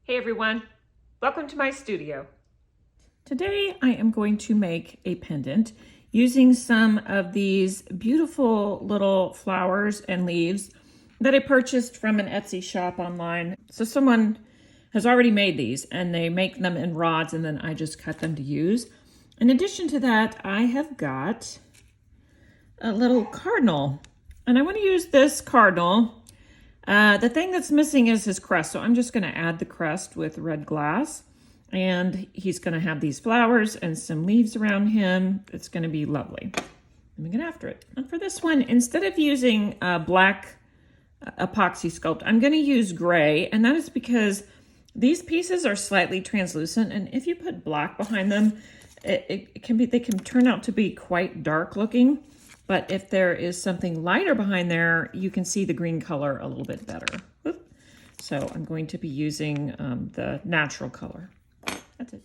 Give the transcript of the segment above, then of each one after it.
Hey everyone, welcome to my studio. Today I am going to make a pendant using some of these beautiful little flowers and leaves that I purchased from an Etsy shop online. So someone has already made these and they make them in rods and then I just cut them to use. In addition to that, I have got a little cardinal and I want to use this cardinal. The thing that's missing is his crest, so I'm just going to add the crest with red glass. And he's going to have these flowers and some leaves around him. It's going to be lovely. Let me get after it. And for this one, instead of using black epoxy sculpt, I'm going to use gray. And that is because these pieces are slightly translucent. And if you put black behind them, they can turn out to be quite dark looking. But if there is something lighter behind there, you can see the green color a little bit better. Oop. So I'm going to be using the natural color. That's it.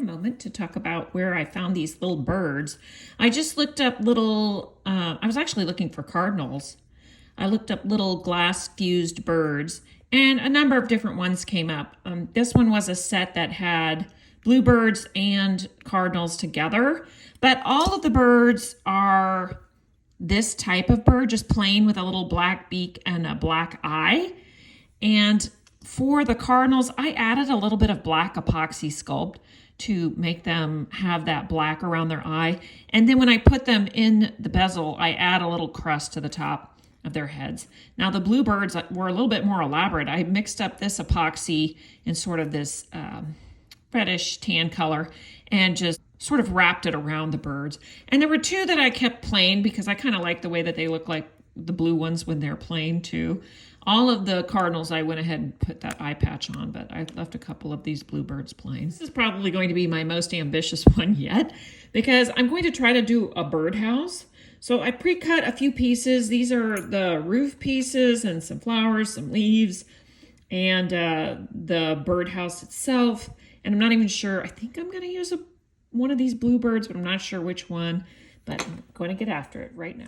moment to talk about where I found these little birds. I just looked up little, I was actually looking for cardinals. I looked up little glass fused birds and a number of different ones came up. This one was a set that had bluebirds and cardinals together, but all of the birds are this type of bird, just plain with a little black beak and a black eye. And for the cardinals, I added a little bit of black epoxy sculpt to make them have that black around their eye. And then when I put them in the bezel, I add a little crust to the top of their heads. Now the bluebirds were a little bit more elaborate. I mixed up this epoxy in sort of this reddish tan color and just sort of wrapped it around the birds. And there were two that I kept plain because I kind of like the way that they look like the blue ones when they're plain too. All of the cardinals, I went ahead and put that eye patch on, but I left a couple of these bluebirds plain. This is probably going to be my most ambitious one yet because I'm going to try to do a birdhouse. So I pre-cut a few pieces. These are the roof pieces and some flowers, some leaves, and the birdhouse itself. And I'm not even sure. I think I'm going to use one of these bluebirds, but I'm not sure which one. But I'm going to get after it right now.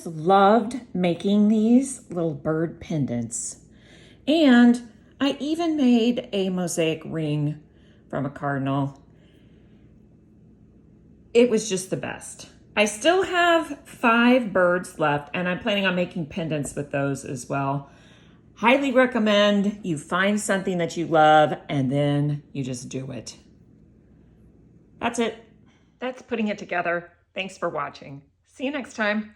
Loved making these little bird pendants. And I even made a mosaic ring from a cardinal. It was just the best. I still have 5 birds left and I'm planning on making pendants with those as well. Highly recommend you find something that you love and then you just do it. That's it. That's putting it together. Thanks for watching. See you next time.